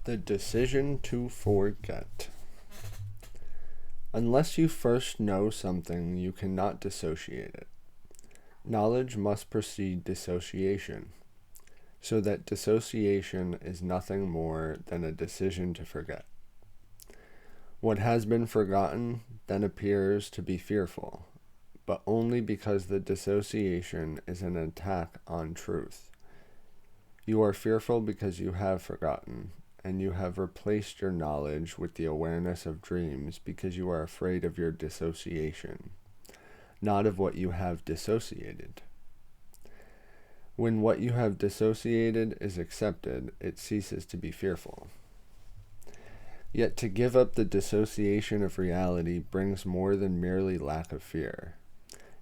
The decision to forget. Unless you first know something, you cannot dissociate it. Knowledge must precede dissociation, so that dissociation is nothing more than a decision to forget. What has been forgotten then appears to be fearful, but only because the dissociation is an attack on truth. You are fearful because you have forgotten, and you have replaced your knowledge with the awareness of dreams because you are afraid of your dissociation, not of what you have dissociated. When what you have dissociated is accepted, it ceases to be fearful. Yet to give up the dissociation of reality brings more than merely lack of fear.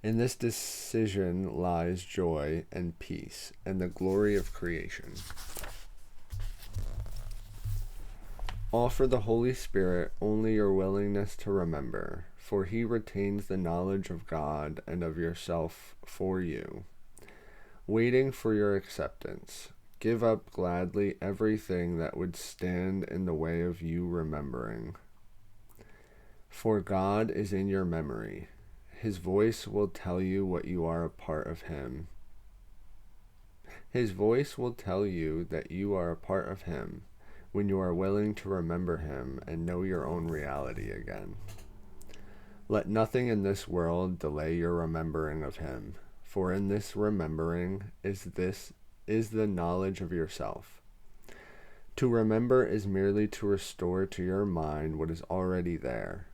In this decision lies joy and peace and the glory of creation. Offer the Holy Spirit only your willingness to remember, for he retains the knowledge of God and of yourself for you. Waiting for your acceptance, give up gladly everything that would stand in the way of you remembering. For God is in your memory. His voice will tell you what you are a part of him. His voice will tell you that you are a part of him when you are willing to remember him and know your own reality again. Let nothing in this world delay your remembering of him, for in this remembering is the knowledge of yourself. To remember is merely to restore to your mind what is already there.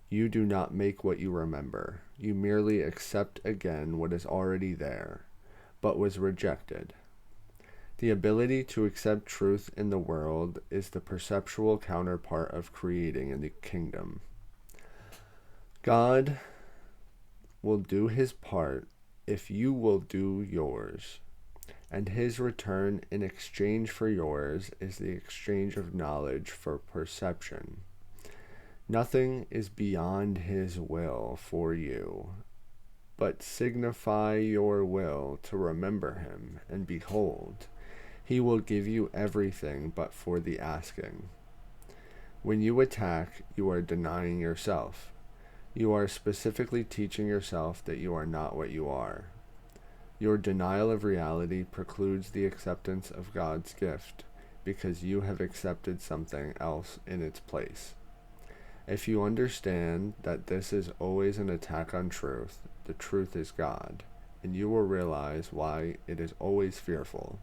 You do not make what you remember. You merely accept again what is already there, but was rejected. The ability to accept truth in the world is the perceptual counterpart of creating in the kingdom. God will do his part if you will do yours, and his return in exchange for yours is the exchange of knowledge for perception. Nothing is beyond his will for you, but signify your will to remember him, and behold, he will give you everything but for the asking. When you attack, you are denying yourself. You are specifically teaching yourself that you are not what you are. Your denial of reality precludes the acceptance of God's gift because you have accepted something else in its place. If you understand that this is always an attack on truth, the truth is God, and you will realize why it is always fearful.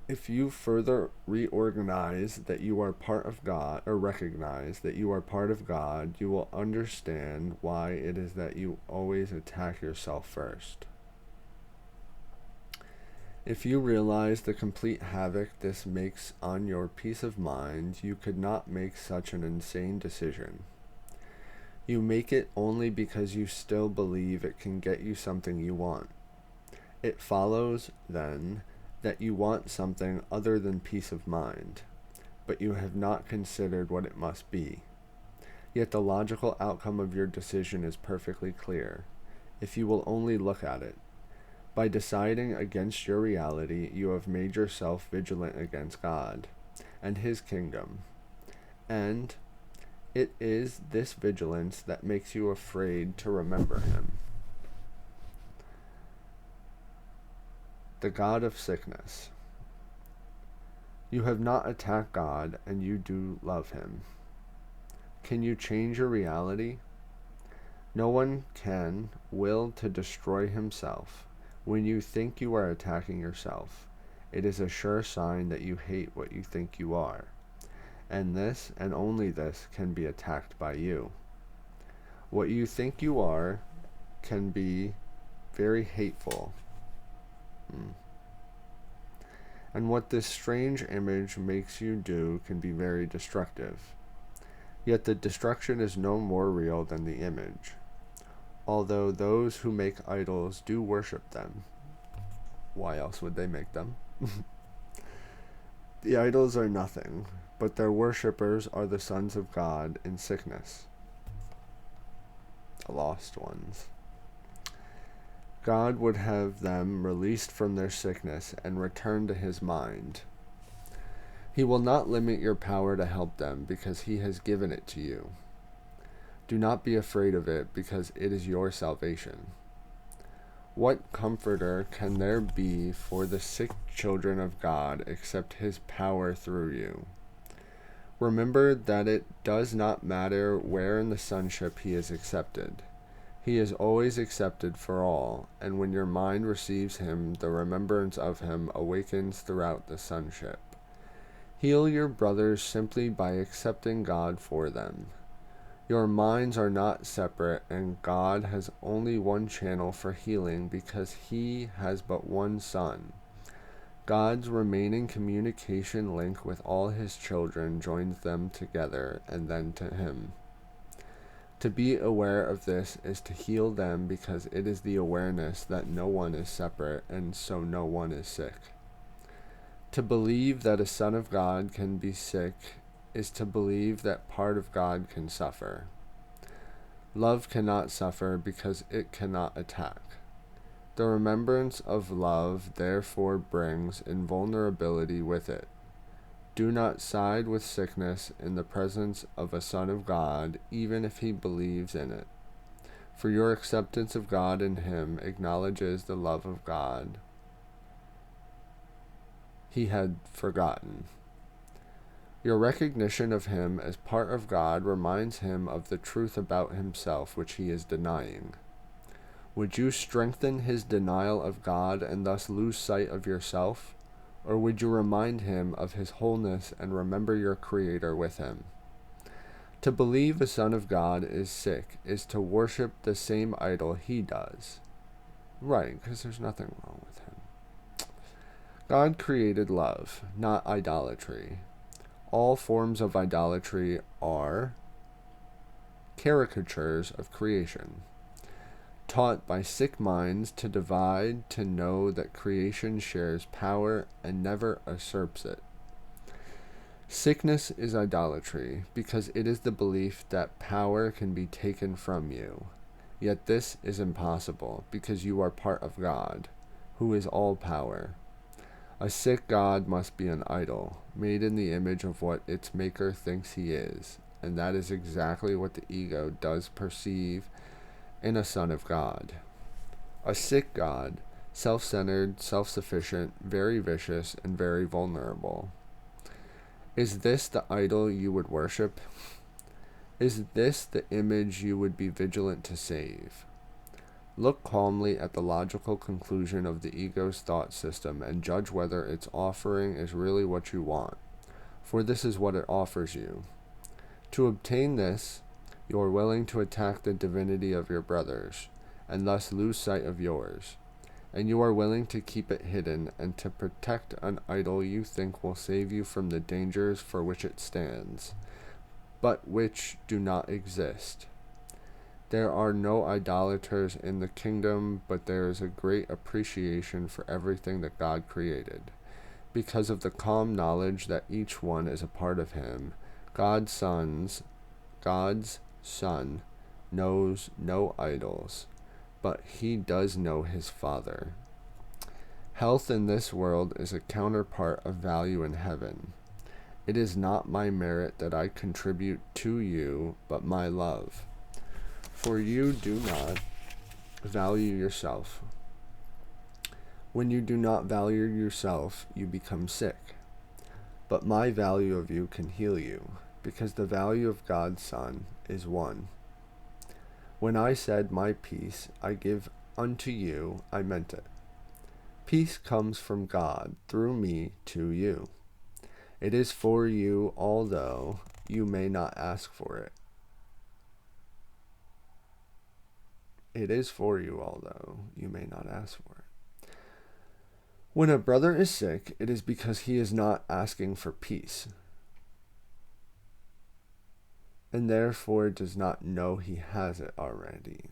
If you further reorganize that you are part of God, or recognize that you are part of God, you will understand why it is that you always attack yourself first. If you realize the complete havoc this makes on your peace of mind, you could not make such an insane decision. You make it only because you still believe it can get you something you want. It follows, then, that you want something other than peace of mind, but you have not considered what it must be. Yet the logical outcome of your decision is perfectly clear, if you will only look at it. By deciding against your reality, you have made yourself vigilant against God and his kingdom, and it is this vigilance that makes you afraid to remember him. The God of sickness. You have not attacked God, and you do love him. Can you change your reality? No one can will to destroy himself. When you think you are attacking yourself, it is a sure sign that you hate what you think you are, and this, and only this, can be attacked by you. What you think you are can be very hateful. And what this strange image makes you do can be very destructive. Yet the destruction is no more real than the image, although those who make idols do worship them. Why else would they make them? The idols are nothing, but their worshippers are the sons of God in sickness, the lost ones. God would have them released from their sickness and return to his mind. He will not limit your power to help them because he has given it to you. Do not be afraid of it because it is your salvation. What comforter can there be for the sick children of God except his power through you? Remember that it does not matter where in the sonship he is accepted. He is always accepted for all, and when your mind receives him, the remembrance of him awakens throughout the sonship. Heal your brothers simply by accepting God for them. Your minds are not separate, and God has only one channel for healing because he has but one Son. God's remaining communication link with all his children joins them together and then to him. To be aware of this is to heal them because it is the awareness that no one is separate and so no one is sick. To believe that a son of God can be sick is to believe that part of God can suffer. Love cannot suffer because it cannot attack. The remembrance of love therefore brings invulnerability with it. Do not side with sickness in the presence of a son of God, even if he believes in it. For your acceptance of God in him acknowledges the love of God he had forgotten. Your recognition of him as part of God reminds him of the truth about himself which he is denying. Would you strengthen his denial of God and thus lose sight of yourself? Or would you remind him of his wholeness and remember your Creator with him? To believe a son of God is sick is to worship the same idol he does. Right, because there's nothing wrong with him. God created love, not idolatry. All forms of idolatry are caricatures of creation, taught by sick minds to divide to know that creation shares power and never usurps it. Sickness is idolatry because it is the belief that power can be taken from you. Yet this is impossible because you are part of God, who is all power. A sick God must be an idol, made in the image of what its maker thinks he is, and that is exactly what the ego does perceive in a son of God. A sick God, self-centered, self-sufficient, very vicious, and very vulnerable. Is this the idol you would worship? Is this the image you would be vigilant to save? Look calmly at the logical conclusion of the ego's thought system and judge whether its offering is really what you want, for this is what it offers you. To obtain this, you are willing to attack the divinity of your brothers, and thus lose sight of yours, and you are willing to keep it hidden and to protect an idol you think will save you from the dangers for which it stands, but which do not exist. There are no idolaters in the kingdom, but there is a great appreciation for everything that God created. Because of the calm knowledge that each one is a part of him, God's Son knows no idols, but he does know his Father. Health in this world is a counterpart of value in heaven. It is not my merit that I contribute to you, but my love. For you do not value yourself. When you do not value yourself, you become sick. But my value of you can heal you, because the value of God's Son is one. When I said my peace I give unto you, I meant it. Peace comes from God through me to you. It is for you, although you may not ask for it. It is for you, although you may not ask for it. When a brother is sick, it is because he is not asking for peace, and therefore does not know he has it already.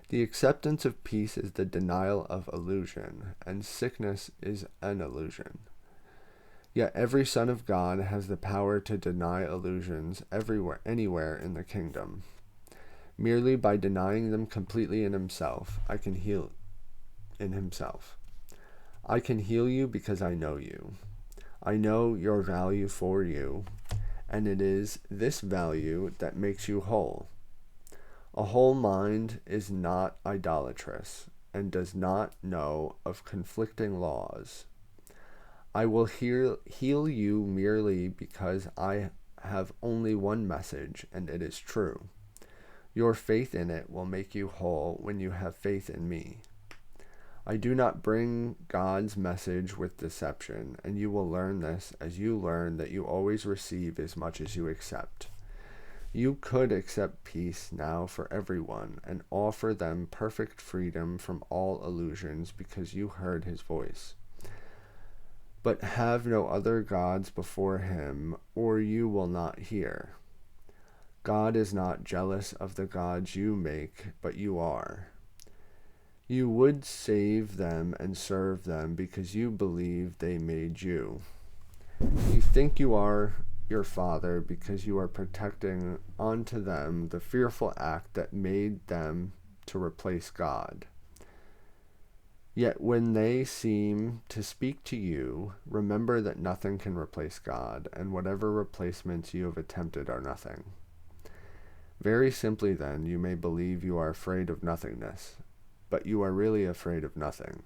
The acceptance of peace is the denial of illusion, and sickness is an illusion. Yet every son of God has the power to deny illusions everywhere, anywhere in the kingdom. Merely by denying them completely in himself, I can heal in himself. I can heal you because I know you. I know your value for you, and it is this value that makes you whole. A whole mind is not idolatrous and does not know of conflicting laws. I will heal you merely because I have only one message, and it is true. Your faith in it will make you whole when you have faith in me. I do not bring God's message with deception, and you will learn this as you learn that you always receive as much as you accept. You could accept peace now for everyone and offer them perfect freedom from all illusions because you heard his voice. But have no other gods before him, or you will not hear. God is not jealous of the gods you make, but you are. You would save them and serve them because you believe they made you. You think you are your father because you are protecting onto them the fearful act that made them to replace God. Yet when they seem to speak to you, remember that nothing can replace God, and whatever replacements you have attempted are nothing. Very simply then, you may believe you are afraid of nothingness, but you are really afraid of nothing.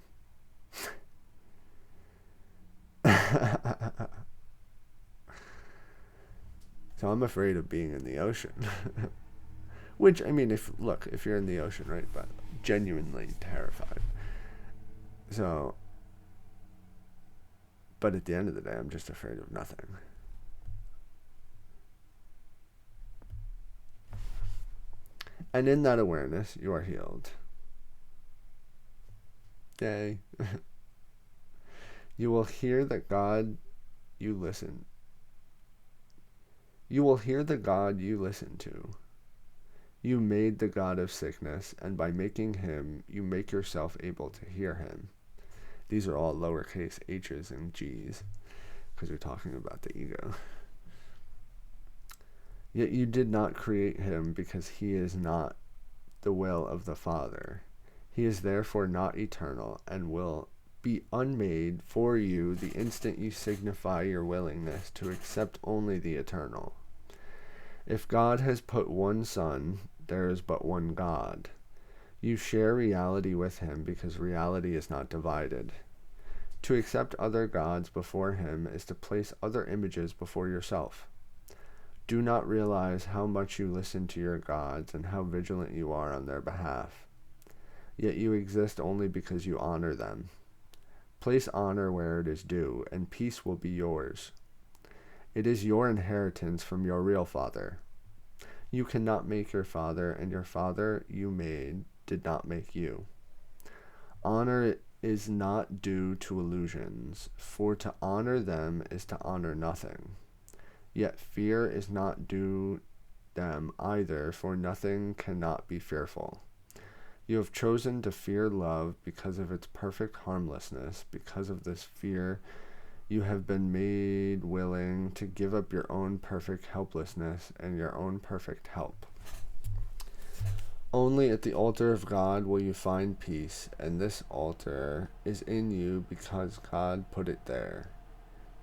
So I'm afraid of being in the ocean. Which, I mean, if you're in the ocean, right, but genuinely terrified. So, but at the end of the day, I'm just afraid of nothing. And in that awareness, you are healed. Yay. You will hear that God you listen. You will hear the God you listen to. You made the God of sickness, and by making him, you make yourself able to hear him. These are all lowercase h's and g's, because we're talking about the ego. Yet you did not create him because he is not the will of the Father. He is therefore not eternal and will be unmade for you the instant you signify your willingness to accept only the eternal. If God has put one Son, there is but one God. You share reality with him because reality is not divided. To accept other gods before him is to place other images before yourself. Do not realize how much you listen to your gods and how vigilant you are on their behalf. Yet you exist only because you honor them. Place honor where it is due, and peace will be yours. It is your inheritance from your real father. You cannot make your father, and your father you made did not make you. Honor is not due to illusions, for to honor them is to honor nothing. Yet fear is not due them either, for nothing cannot be fearful. You have chosen to fear love because of its perfect harmlessness. Because of this fear, you have been made willing to give up your own perfect helplessness and your own perfect help. Only at the altar of God will you find peace, and this altar is in you because God put it there.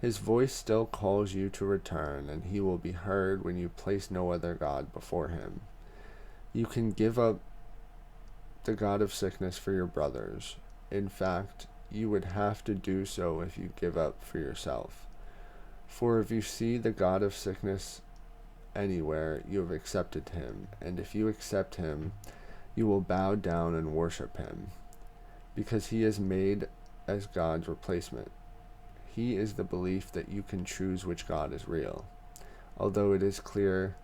His voice still calls you to return, and he will be heard when you place no other God before him. You can give up the God of sickness for your brothers. In fact, you would have to do so if you give up for yourself. For if you see the God of sickness anywhere, you have accepted him, and if you accept him, you will bow down and worship him, because he is made as God's replacement. He is the belief that you can choose which God is real, although it is clear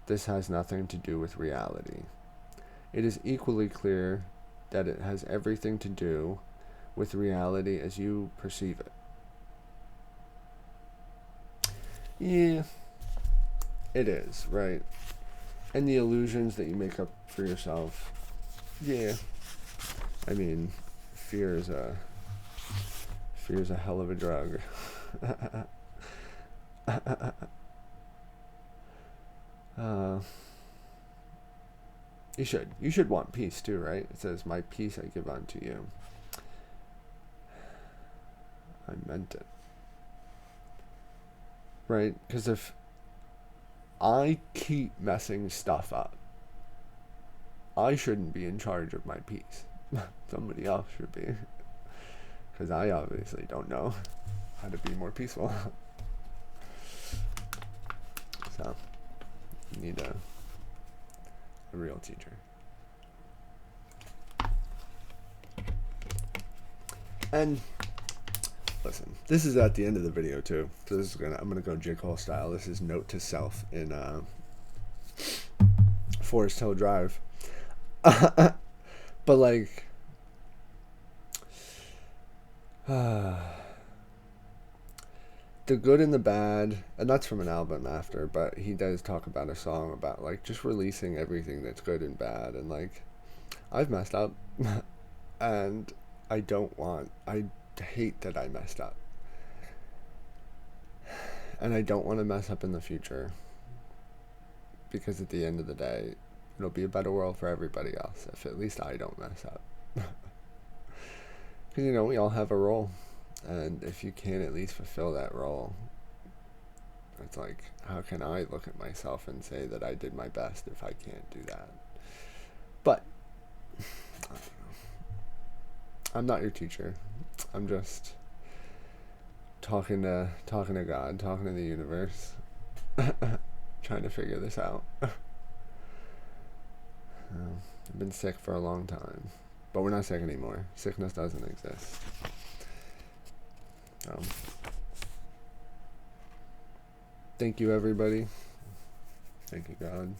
this has nothing to do with reality. It is equally clear that it has everything to do with reality as you perceive it. Yeah, it is, right? And the illusions that you make up for yourself. Yeah. I mean, fear is a hell of a drug. You should want peace too, right? It says, "My peace I give unto you." I meant it. right? Because if I keep messing stuff up, I shouldn't be in charge of my peace. Somebody else should be. Because I obviously don't know how to be more peaceful. So, you need a real teacher. And listen, this is at the end of the video too. So this is I'm gonna go J. Cole style. This is note to self in Forest Hill Drive. But like, the good and the bad, and that's from an album after, but he does talk about a song about like just releasing everything that's good and bad, and like, I've messed up, and I hate that I messed up, and I don't want to mess up in the future, because at the end of the day, it'll be a better world for everybody else if at least I don't mess up. Because, you know, we all have a role. And if you can't at least fulfill that role, it's like, how can I look at myself and say that I did my best if I can't do that? But, I don't know. I'm not your teacher. I'm just talking to God, talking to the universe, trying to figure this out. I've been sick for a long time, but we're not sick anymore. Sickness doesn't exist. Thank you, everybody. Thank you, God.